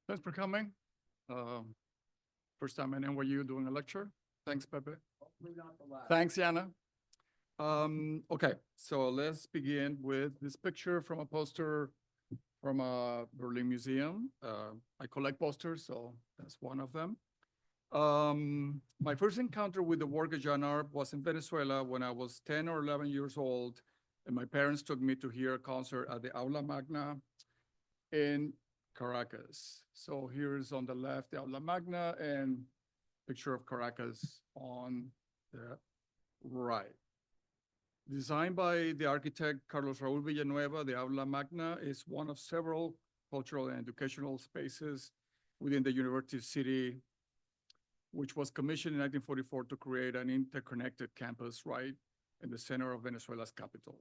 Thanks for coming. Um, First time in NYU doing a lecture. Thanks, Pepe. Hopefully not the last. Thanks, Yana. Okay, so let's begin with this picture from a poster from a Berlin museum. I collect posters, so that's one of them. My first encounter with the work of Jean Arp was in Venezuela when I was 10 or 11 years old, and my parents took me to hear a concert at the Aula Magna in Caracas. So here's on the left, the Aula Magna, and picture of Caracas on the right. Designed by the architect Carlos Raúl Villanueva, the Aula Magna is one of several cultural and educational spaces within the University City, which was commissioned in 1944 to create an interconnected campus right in the center of Venezuela's capital.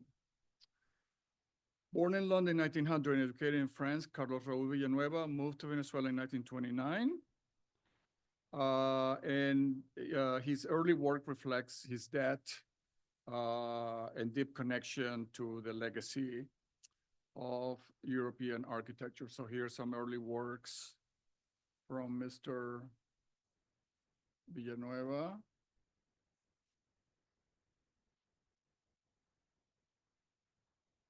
Born in London in 1900 and educated in France, Carlos Raúl Villanueva moved to Venezuela in 1929. His early work reflects his depth and deep connection to the legacy of European architecture. So here's some early works from Mr. Villanueva.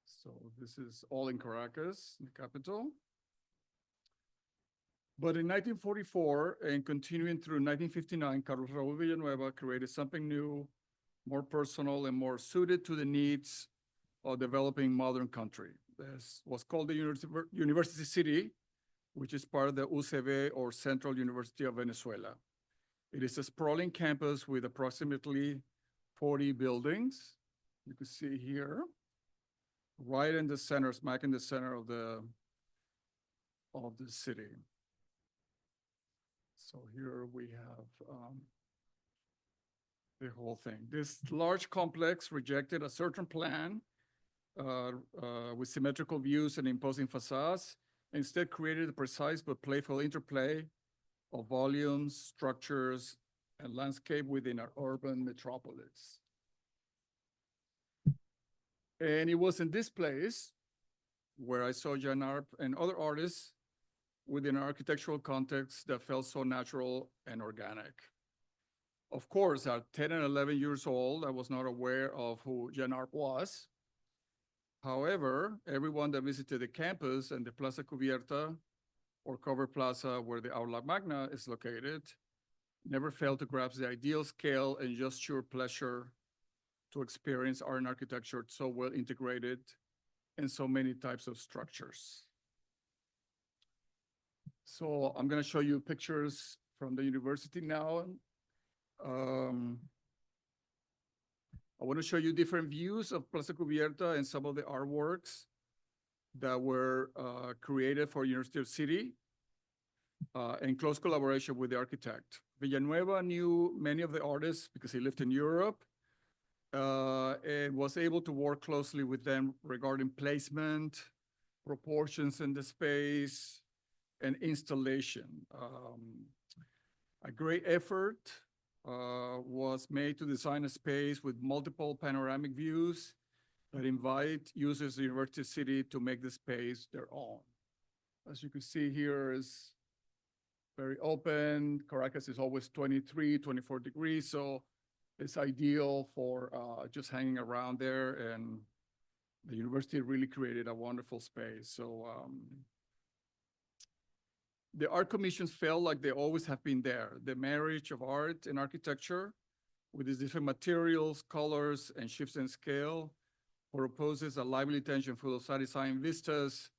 So this is all in Caracas, the capital. But in 1944 and continuing through 1959, Carlos Raúl Villanueva created something new, more personal and more suited to the needs of developing modern country. This was called the University City, which is part of the UCV, or Central University of Venezuela. It is a sprawling campus with approximately 40 buildings. You can see here, right in the center, smack in the center of the city. So here we have the whole thing. This large complex rejected a certain plan with symmetrical views and imposing facades, instead created a precise but playful interplay of volumes, structures, and landscape within our urban metropolis. And it was in this place where I saw Jean Arp and other artists within an architectural context that felt so natural and organic. Of course, at 10 and 11 years old, I was not aware of who Jean Arp was. However, everyone that visited the campus and the Plaza Cubierta, or covered plaza where the Aula Magna is located, never failed to grasp the ideal scale and just sheer pleasure to experience art and architecture so well integrated in so many types of structures. So I'm going to show you pictures from the university now. I want to show you different views of Plaza Cubierta and some of the artworks that were created for University of City in close collaboration with the architect. Villanueva knew many of the artists because he lived in Europe and was able to work closely with them regarding placement, proportions in the space, and installation. A great effort was made to design a space with multiple panoramic views that invite users of the University City to make the space their own. As you can see here, is very open. Caracas is always 23, 24 degrees, so it's ideal for just hanging around there, and the university really created a wonderful space. So the art commissions felt like they always have been there. The marriage of art and architecture with its different materials, colors, and shifts in scale proposes a lively tension full of satisfying vistas,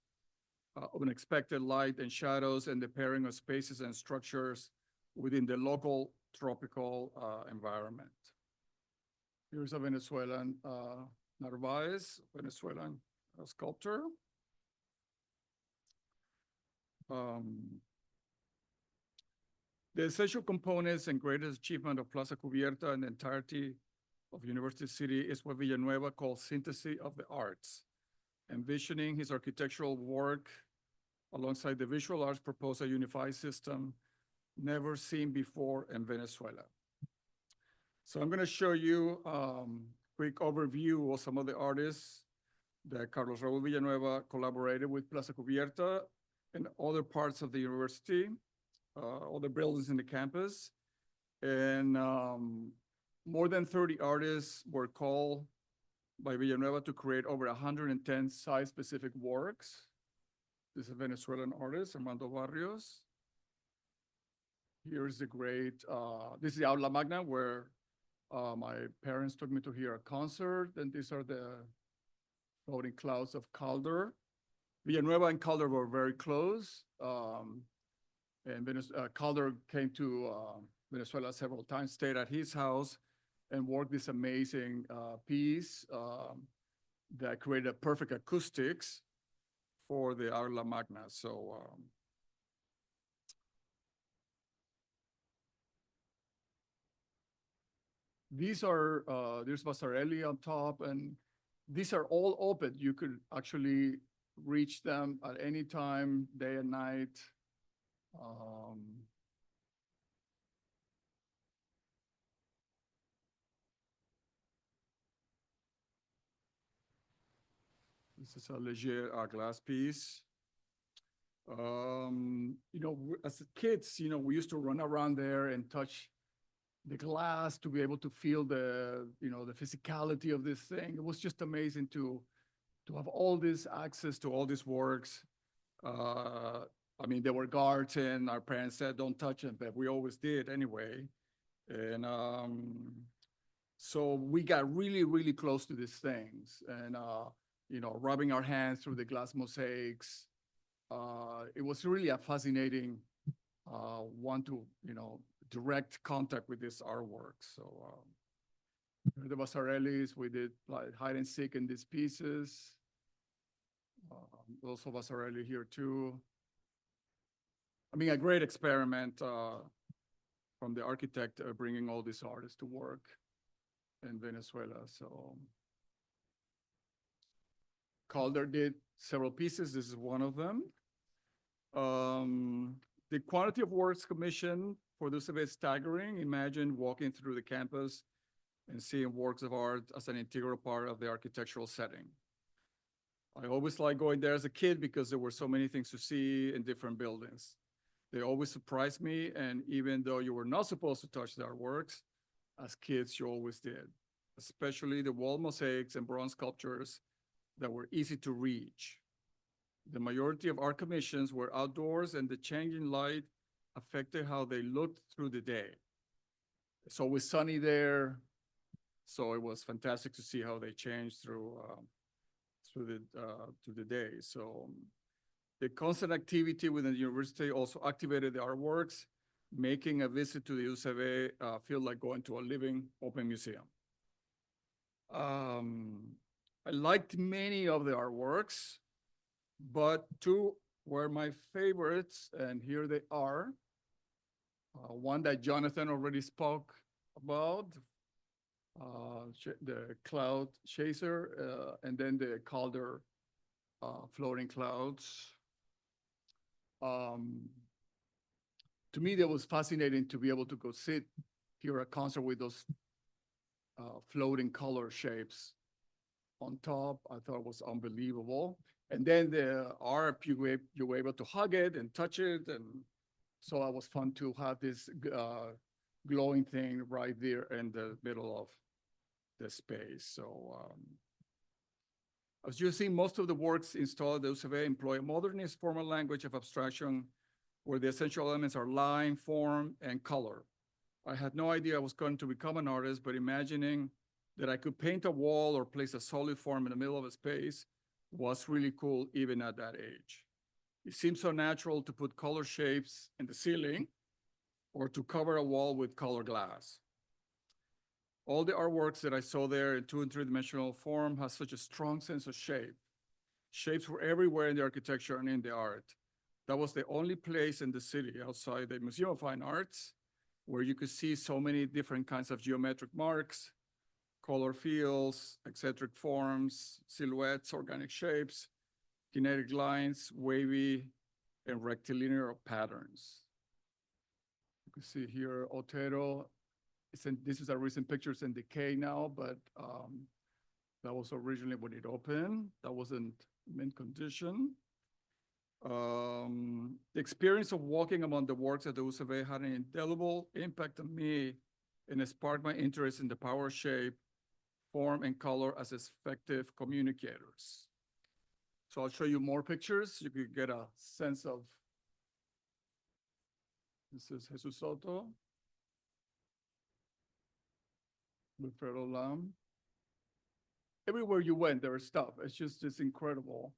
unexpected light and shadows, and the pairing of spaces and structures within the local tropical environment. Here's a Venezuelan Narvaez, Venezuelan sculptor. The essential components and greatest achievement of Plaza Cubierta and the entirety of University City is what Villanueva calls synthesis of the arts, envisioning his architectural work alongside the visual arts proposed a unified system never seen before in Venezuela. So I'm going to show you a quick overview of some of the artists that Carlos Raúl Villanueva collaborated with Plaza Cubierta and other parts of the university, other buildings in the campus. And more than 30 artists were called by Villanueva to create over 110 site-specific works. This is a Venezuelan artist, Armando Barrios. Here's the great, this is the Aula Magna where my parents took me to hear a concert, and these are the floating clouds of Calder. Villanueva and Calder were very close, and Calder came to Venezuela several times, stayed at his house, and worked this amazing piece that created perfect acoustics for the Aula Magna. So these are, there's Vasarely on top, and these are all open. You could actually reach them at any time, day and night. This is a Leger glass piece. You know, as kids, you know, we used to run around there and touch the glass to be able to feel the, you know, the physicality of this thing. It was just amazing to have all this access to all these works. I mean, there were guards, and our parents said, don't touch them, but we always did anyway. And so we got really, really close to these things, and, you know, rubbing our hands through the glass mosaics. It was really a fascinating one to, you know, direct contact with this artwork. So the Vasarellis, we did like hide and seek in these pieces. Also Vasarely here too. I mean, a great experiment from the architect bringing all these artists to work in Venezuela. So Calder did several pieces. This is one of them. The quantity of works commissioned for this event is staggering. Imagine walking through the campus and seeing works of art as an integral part of the architectural setting. I always liked going there as a kid because there were so many things to see in different buildings. They always surprised me, and even though you were not supposed to touch the artworks, as kids you always did, especially the wall mosaics and bronze sculptures that were easy to reach. The majority of art commissions were outdoors, and the changing light affected how they looked through the day. It's always sunny there, so it was fantastic to see how they changed through the day. So the constant activity within the university also activated the artworks, making a visit to the UCB feel like going to a living open museum. I liked many of the artworks, but two were my favorites, and here they are. One that Jonathan already spoke about, the cloud chaser, and then the Calder floating clouds. To me, that was fascinating to be able to go sit, hear a concert with those floating color shapes on top. I thought it was unbelievable. And then the art, you were able to hug it and touch it. And so it was fun to have this glowing thing right there in the middle of the space. So as you see, most of the works installed at the UCB employ a modernist formal language of abstraction where the essential elements are line, form, and color. I had no idea I was going to become an artist, but imagining that I could paint a wall or place a solid form in the middle of a space was really cool even at that age. It seems so natural to put color shapes in the ceiling or to cover a wall with color glass. All the artworks that I saw there in 2- and 3-dimensional form has such a strong sense of shape. Shapes were everywhere in the architecture and in the art. That was the only place in the city outside the Museum of Fine Arts where you could see so many different kinds of geometric marks, color fields, eccentric forms, silhouettes, organic shapes, kinetic lines, wavy, and rectilinear patterns. You can see here, Otero. This is a recent picture. It's in decay now, but that was originally when it opened. That wasn't mint condition. The experience of walking among the works of the UCB had an indelible impact on me and it sparked my interest in the power, shape, form, and color as effective communicators. So I'll show you more pictures. You could get a sense of, this is Jesus Soto, Wilfredo Lam. Everywhere you went, there was stuff. It's incredible.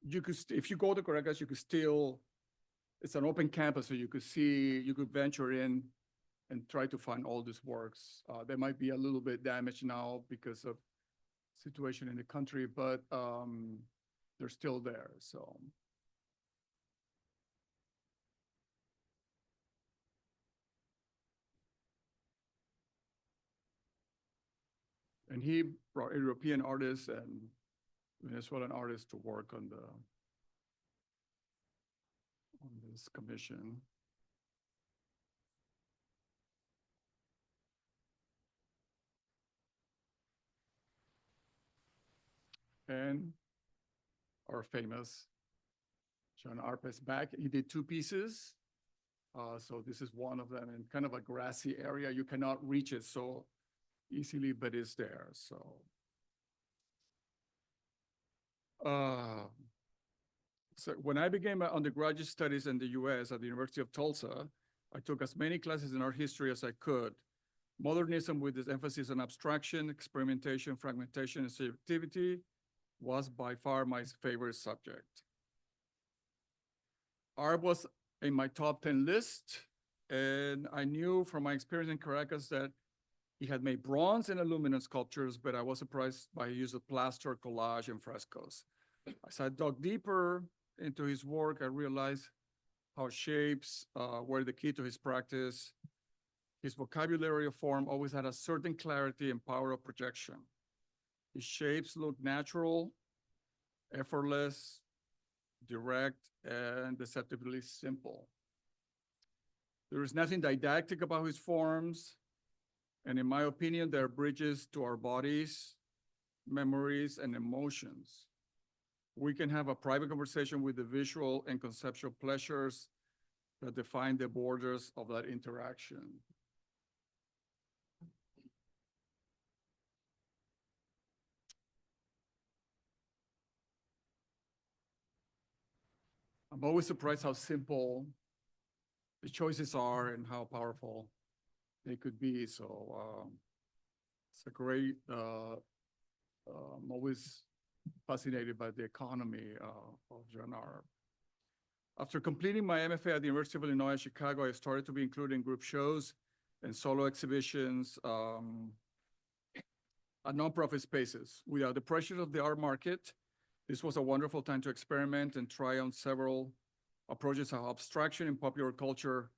You could, if you go to Caracas, you could still, it's an open campus, so you could see, you could venture in and try to find all these works. They might be a little bit damaged now because of situation in the country, but they're still there, so. And he brought European artists and Venezuelan artists to work on this commission. And our famous John Arpes back. He did two pieces. So this is one of them in kind of a grassy area. You cannot reach it so easily, but it's there. So when I began my undergraduate studies in the US at the University of Tulsa, I took as many classes in art history as I could. Modernism with its emphasis on abstraction, experimentation, fragmentation, and subjectivity was by far my favorite subject. Art was in my top 10 list, and I knew from my experience in Caracas that he had made bronze and aluminum sculptures, but I was surprised by his use of plaster, collage, and frescoes. As I dug deeper into his work, I realized how shapes were the key to his practice. His vocabulary of form always had a certain clarity and power of projection. His shapes looked natural, effortless, direct, and deceptively simple. There is nothing didactic about his forms, and in my opinion, they're bridges to our bodies, memories, and emotions. We can have a private conversation with the visual and conceptual pleasures that define the borders of that interaction. I'm always surprised how simple the choices are and how powerful they could be. So it's a great, I'm always fascinated by the economy of John Arp. After completing my MFA at the University of Illinois at Chicago, I started to be included in group shows and solo exhibitions at nonprofit spaces. Without the pressures of the art market, this was a wonderful time to experiment and try on several approaches how abstraction and popular culture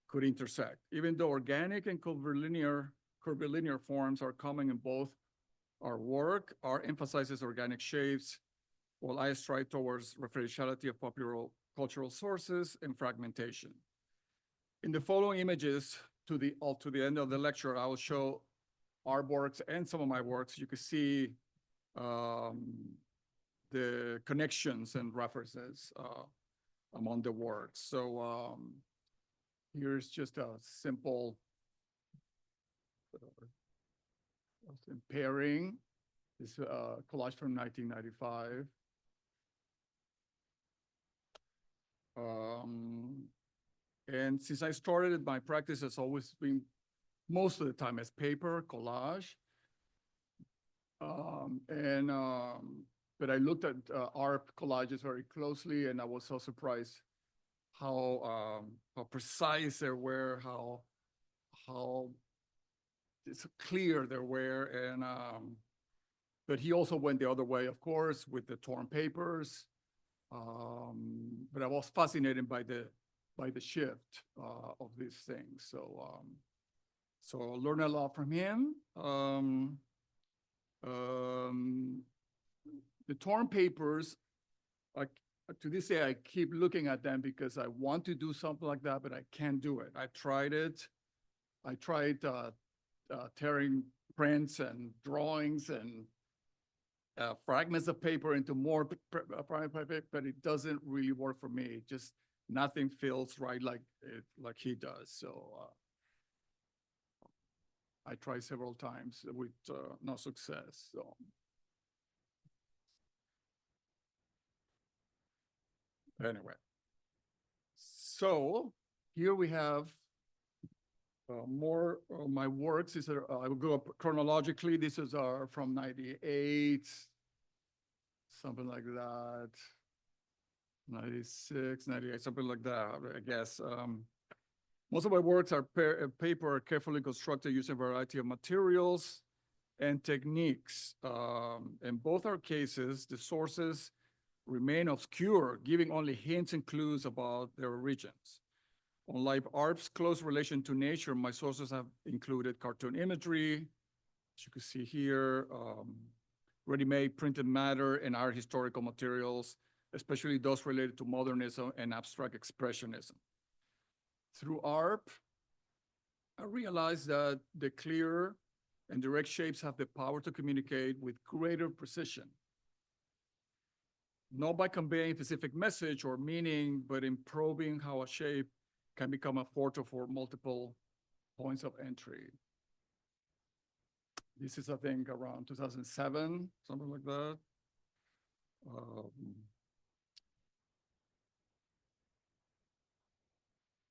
could intersect. Even though organic and curvilinear forms are common in both our work, art emphasizes organic shapes, while I strive towards referentiality of popular cultural sources and fragmentation. In the following images to the end of the lecture, I will show our works and some of my works. You can see the connections and references among the works. So here's just a simple pairing. This collage from 1995. And since I started, my practice has always been most of the time as paper, collage. But I looked at art collages very closely, and I was so surprised how precise they were, how it's clear they were, and but he also went the other way, of course, with the torn papers. But I was fascinated by the shift of these things. So so I learned a lot from him. The torn papers, to this day, I keep looking at them because I want to do something like that, but I can't do it. I tried it. I tried tearing prints and drawings and fragments of paper into more paper, but it doesn't really work for me. It just nothing feels right like he does. So I tried several times with no success. So anyway, so here we have more of my works. These are, I will go up chronologically. This is from 98, something like that. 96, 98, something like that, I guess. Most of my works are paper carefully constructed using a variety of materials and techniques. In both our cases, the sources remain obscure, giving only hints and clues about their origins. Unlike art's close relation to nature, my sources have included cartoon imagery, as you can see here, ready-made printed matter and art historical materials, especially those related to modernism and abstract expressionism. Through art, I realized that the clear and direct shapes have the power to communicate with greater precision. Not by conveying a specific message or meaning, but in probing how a shape can become a portal for multiple points of entry. This is, I think, around 2007, something like that.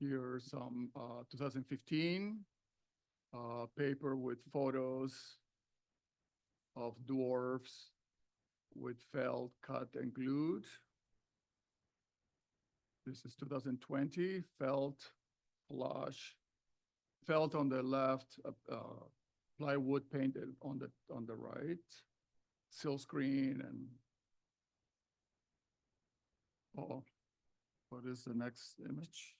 Here's some 2015 paper with photos of dwarfs with felt, cut, and glued. This is 2020, felt, collage. Felt on the left, plywood painted on the right, silk screen, and what is the next image?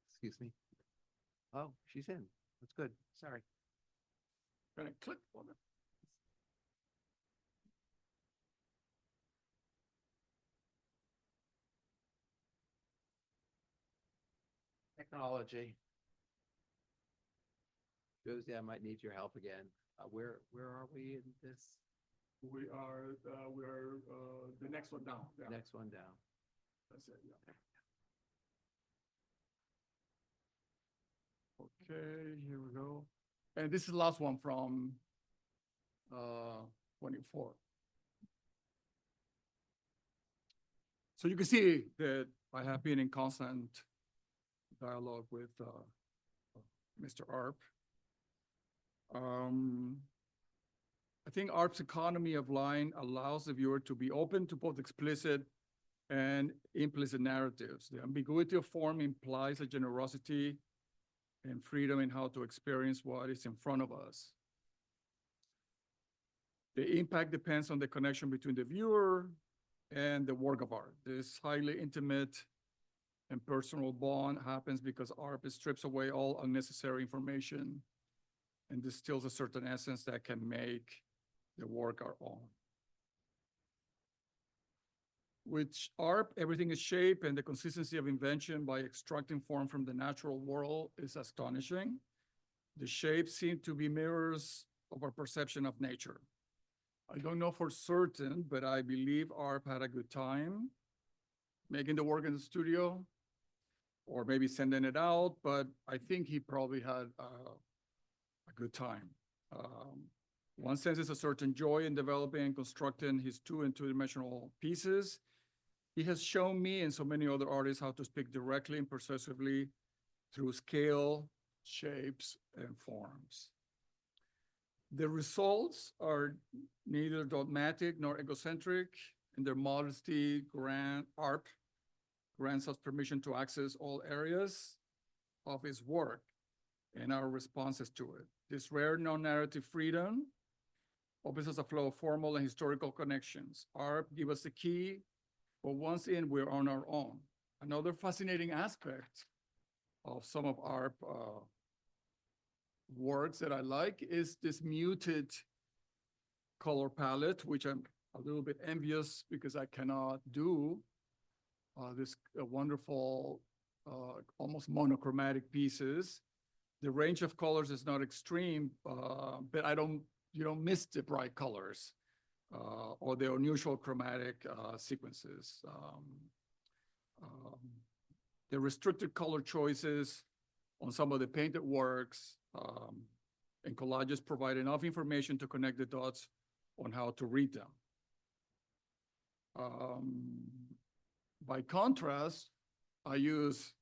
Excuse me. Oh, she's in. That's good. Sorry. Can I click on it? Technology. Josie, I might need your help again. Where are we in this? We're the next one down. Yeah. Next one down. That's it, yeah. Okay, here we go. And this is the last one from 24. So you can see that I have been in constant dialogue with Mr. Arp. I think Arp's economy of line allows the viewer to be open to both explicit and implicit narratives. The ambiguity of form implies a generosity and freedom in how to experience what is in front of us. The impact depends on the connection between the viewer and the work of art. This highly intimate and personal bond happens because art strips away all unnecessary information and distills a certain essence that can make the work our own. With art, everything is shape, and the consistency of invention by extracting form from the natural world is astonishing. The shapes seem to be mirrors of our perception of nature. I don't know for certain, but I believe Arp had a good time making the work in the studio, or maybe sending it out, but I think he probably had a good time. One senses a certain joy in developing and constructing his two-dimensional pieces. He has shown me and so many other artists how to speak directly and persuasively through scale, shapes, and forms. The results are neither dogmatic nor egocentric. In their modesty, Arp grants us permission to access all areas of his work and our responses to it. This rare non-narrative freedom opens us a flow of formal and historical connections. Arp gives us the key, but once in, we're on our own. Another fascinating aspect of some of Arp works that I like is this muted color palette, which a little bit envious because I cannot do this wonderful, almost monochromatic pieces. The range of colors is not extreme, but you don't miss the bright colors or the unusual chromatic sequences. The restricted color choices on some of the painted works and collages provide enough information to connect the dots on how to read them. By contrast, I use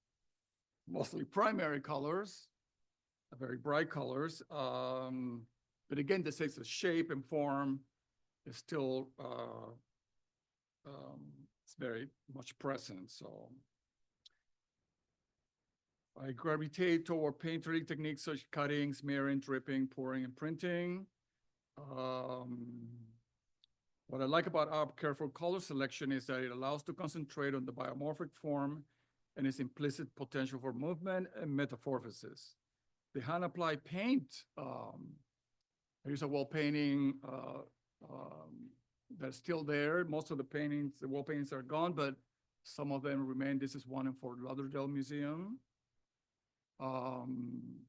mostly primary colors, very bright colors. But again, the sense of shape and form is still it's very much present. So I gravitate toward painterly techniques such as cutting, smearing, dripping, pouring, and printing. What I like about our careful color selection is that it allows to concentrate on the biomorphic form and its implicit potential for movement and metamorphosis. The hand-applied paint, here's a wall painting that's still there. Most of the paintings, the wall paintings are gone, but some of them remain. This is one in Fort Lauderdale Museum. From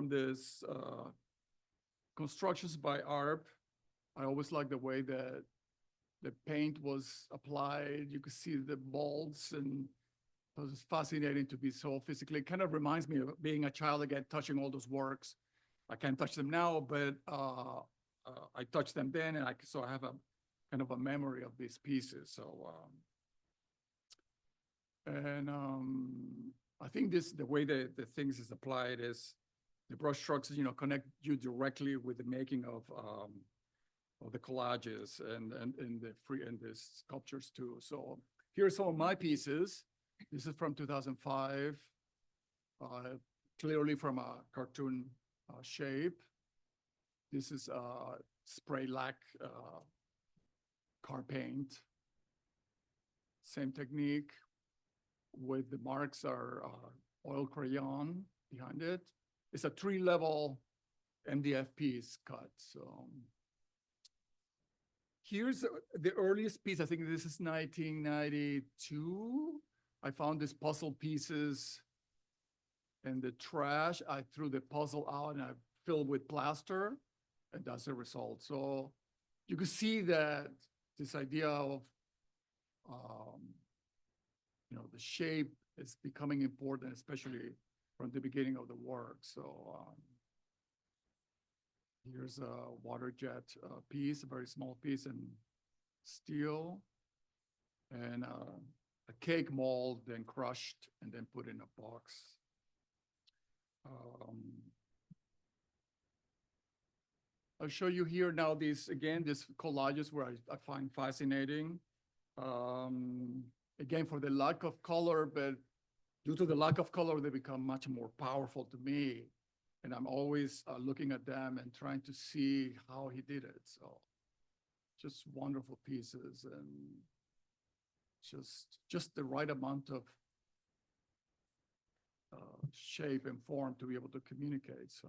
this constructions by ARP, I always like the way that the paint was applied. You could see the molds, and it was fascinating to be so physically. It kind of reminds me of being a child again, touching all those works. I can't touch them now, but I touched them then, and so I have a kind of a memory of these pieces. So, I think the way the things is applied is the brush strokes, connect you directly with the making of the collages and the sculptures too. So here are some of my pieces. This is from 2005, clearly from a cartoon shape. This is spray lac car paint. Same technique with the marks are oil crayon behind it. It's a 3-level MDF piece cut. So here's the earliest piece. I think this is 1992. I found these puzzle pieces in the trash. I threw the puzzle out and I filled with plaster, and that's the result. So you can see that this idea of the shape is becoming important, especially from the beginning of the work. So here's a water jet piece, a very small piece in steel, and a cake mold, then crushed and then put in a box. I'll show you here now these collages where I find fascinating. Again, for the lack of color, but due to the lack of color, they become much more powerful to me. And I'm always looking at them and trying to see how he did it. So just wonderful pieces and just the right amount of shape and form to be able to communicate. So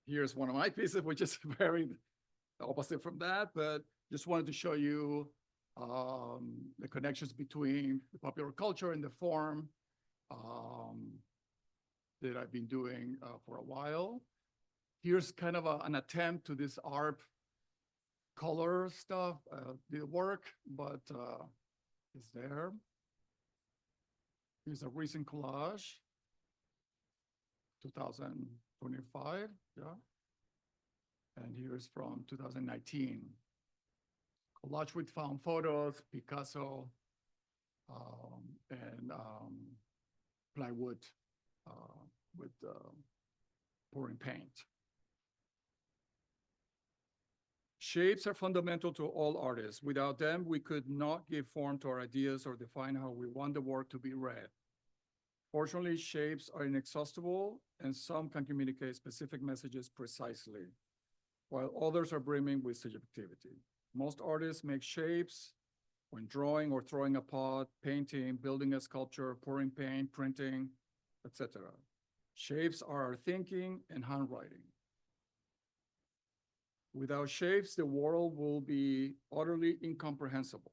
here's one of my pieces, which is very opposite from that, but just wanted to show you the connections between the popular culture and the form that I've been doing for a while. Here's kind of an attempt to this ARP color stuff, didn't work, but it's there. Here's a recent collage, 2025, yeah. And here's from 2019. Collage with found photos, Picasso, and plywood with pouring paint. Shapes are fundamental to all artists. Without them, we could not give form to our ideas or define how we want the work to be read. Fortunately, shapes are inexhaustible, and some can communicate specific messages precisely, while others are brimming with subjectivity. Most artists make shapes when drawing or throwing a pot, painting, building a sculpture, pouring paint, printing. etc. Shapes are our thinking and handwriting. Without shapes, the world will be utterly incomprehensible.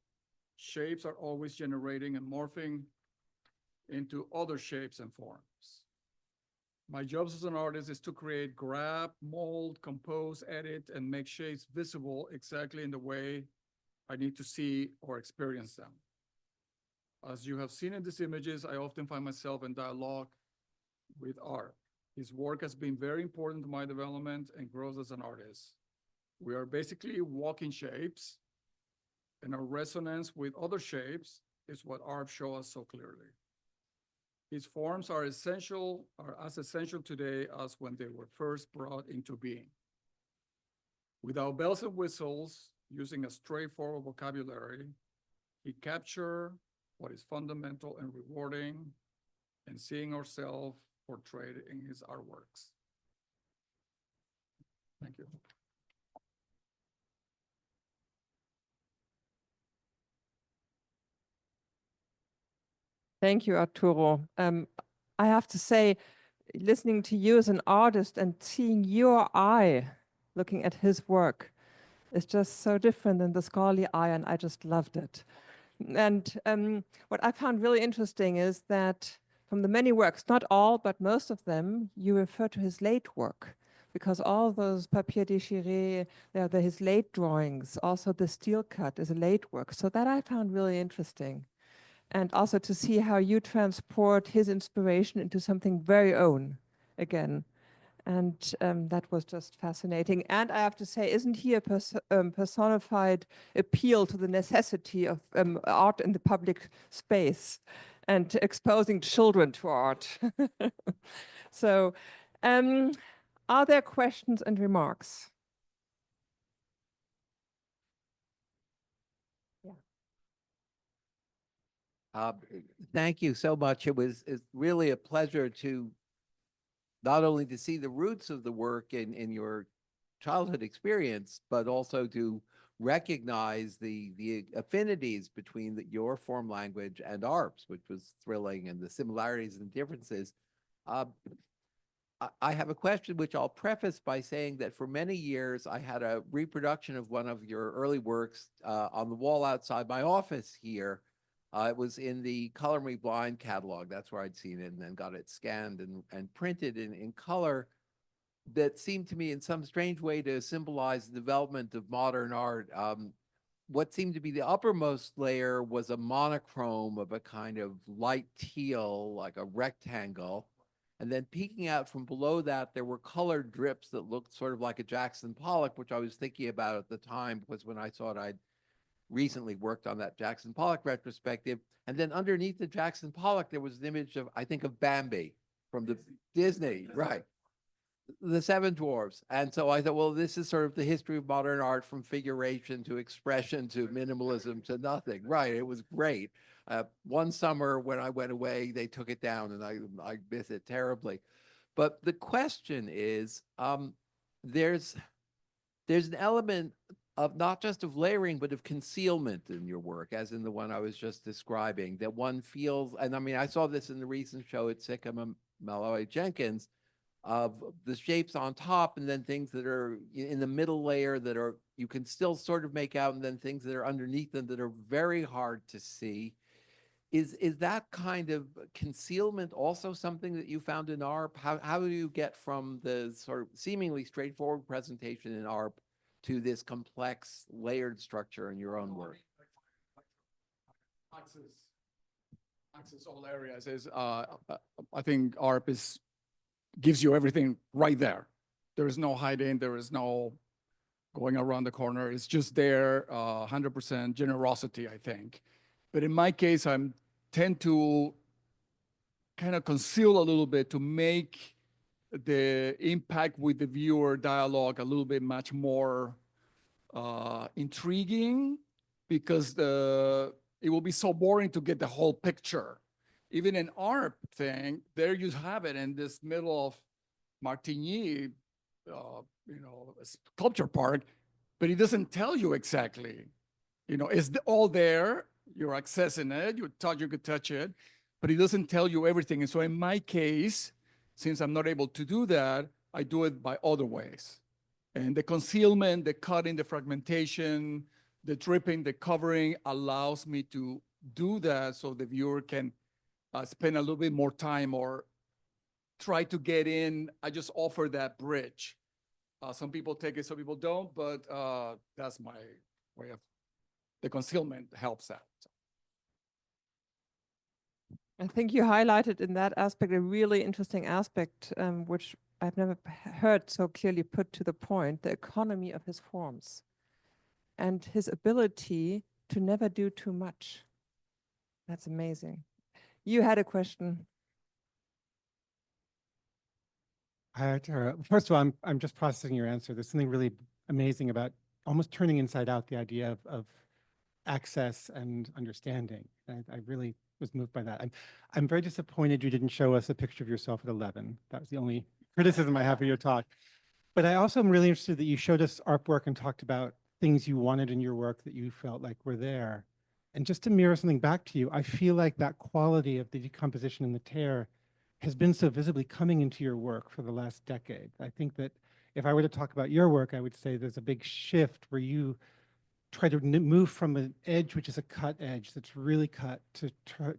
Shapes are always generating and morphing into other shapes and forms. My job as an artist is to create, grab, mold, compose, edit, and make shapes visible exactly in the way I need to see or experience them. As you have seen in these images, I often find myself in dialogue with art. His work has been very important to my development and growth as an artist. We are basically walking shapes, and our resonance with other shapes is what art shows us so clearly. His forms are as essential today as when they were first brought into being. Without bells and whistles, using a straightforward vocabulary, he captured what is fundamental and rewarding, and seeing ourselves portrayed in his artworks. Thank you. Thank you, Arturo. I have to say, listening to you as an artist and seeing your eye looking at his work is just so different than the scholarly eye, and I just loved it. And what I found really interesting is that from the many works, not all, but most of them, you refer to his late work, because all those papier déchiré, they're his late drawings. Also, the steel cut is a late work. So that I found really interesting. And also to see how you transport his inspiration into something very own again. And that was just fascinating. And I have to say, isn't he a personified appeal to the necessity of art in the public space and exposing children to art? So are there questions and remarks? Thank you so much. It's really a pleasure to not only to see the roots of the work in your childhood experience, but also to recognize the affinities between your form language and ARP's, which was thrilling, and the similarities and differences. I have a question which I'll preface by saying that for many years I had a reproduction of one of your early works on the wall outside my office here. It was in the Color Me Blind catalog. That's where I'd seen it, and then got it scanned and printed in color. That seemed to me in some strange way to symbolize the development of modern art. What seemed to be the uppermost layer was a monochrome of a kind of light teal, like a rectangle. And then peeking out from below that, there were colored drips that looked sort of like a Jackson Pollock, which I was thinking about at the time, because when I saw it, I'd recently worked on that Jackson Pollock retrospective. And then underneath the Jackson Pollock, there was an image of, I think, of Bambi from the Disney, right? The Seven Dwarfs. And so I thought, well, this is sort of the history of modern art, from figuration to expression to minimalism to nothing. Right. It was great. One summer when I went away, they took it down, and I miss it terribly. But the question is, there's an element of not just of layering, but of concealment in your work, as in the one I was just describing, that one feels, and I mean, I saw this in the recent show at Sycamore Malloy Jenkins, of the shapes on top, and then things that are in the middle layer that are, you can still sort of make out, and then things that are underneath them that are very hard to see. Is that kind of concealment also something that you found in ARP? How do you get from the sort of seemingly straightforward presentation in ARP to this complex layered structure in your own work? Access all areas is, I think ARP gives you everything right there. There is no hiding, there is no going around the corner. It's just there, 100% generosity, I think. But in my case, I tend to kind of conceal a little bit to make the impact with the viewer dialogue a little bit much more intriguing, because it will be so boring to get the whole picture. Even in ARP thing, there you have it in this middle of Martigny, sculpture park, but it doesn't tell you exactly. It's all there. You're accessing it. You could touch it, but it doesn't tell you everything. And so in my case, since I'm not able to do that, I do it by other ways. And the concealment, the cutting, the fragmentation, the dripping, the covering allows me to do that so the viewer can spend a little bit more time or try to get in. I just offer that bridge. Some people take it, some people don't, but that's my way of, the concealment helps out. I think you highlighted in that aspect a really interesting aspect, which I've never heard so clearly put to the point, the economy of his forms and his ability to never do too much. That's amazing. You had a question. Hi, Arturo. First of all, I'm just processing your answer. There's something really amazing about almost turning inside out the idea of access and understanding. I really was moved by that. I'm very disappointed you didn't show us a picture of yourself at 11. That was the only criticism I have for your talk. But I also am really interested that you showed us artwork and talked about things you wanted in your work that you felt like were there. And just to mirror something back to you, I feel like that quality of the decomposition and the tear has been so visibly coming into your work for the last decade. I think that if I were to talk about your work, I would say there's a big shift where you try to move from an edge, which is a cut edge that's really cut,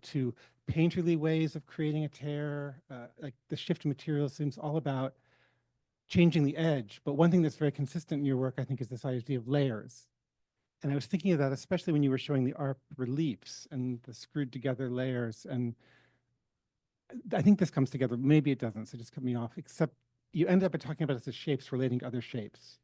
to painterly ways of creating a tear. Like the shift in materials seems all about changing the edge. But one thing that's very consistent in your work, I think, is this idea of layers. And I was thinking of that, especially when you were showing the art reliefs and the screwed together layers. And I think this comes together. Maybe it doesn't, so just cut me off. Except you end up talking about it as shapes relating to other shapes.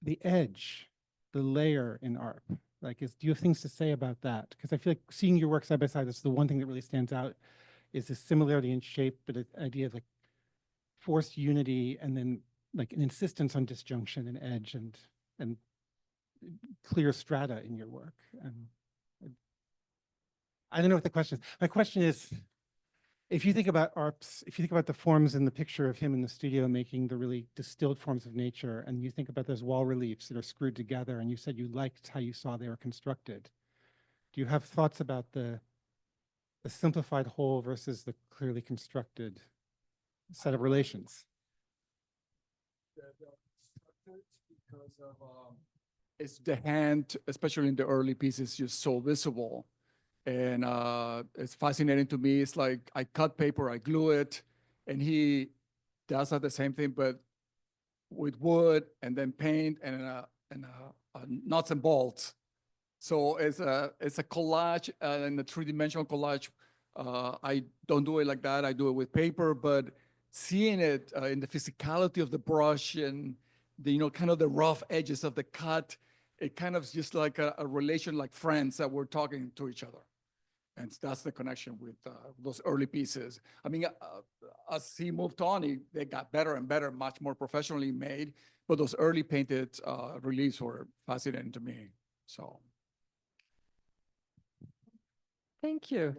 The edge, the layer in art, like, do you have things to say about that? Because I feel like seeing your work side by side, that's the one thing that really stands out, is the similarity in shape, but an idea of like forced unity and then like an insistence on disjunction and edge and clear strata in your work. And I don't know what the question is. My question is, if you think about ARPs, if you think about the forms in the picture of him in the studio making the really distilled forms of nature, and you think about those wall reliefs that are screwed together, and you said you liked how you saw they were constructed, do you have thoughts about the simplified whole versus the clearly constructed set of relations? Because of it's the hand, especially in the early pieces, just so visible. And it's fascinating to me. It's like I cut paper, I glue it, and he does the same thing, but with wood and then paint and nuts and bolts. So it's a collage and a three-dimensional collage. I don't do it like that. I do it with paper, but seeing it in the physicality of the brush and the kind of the rough edges of the cut, it kind of is just like a relation, like friends that we're talking to each other. And that's the connection with those early pieces. I mean, as he moved on, they got better and better, much more professionally made. But those early painted reliefs were fascinating to me. So, Thank you.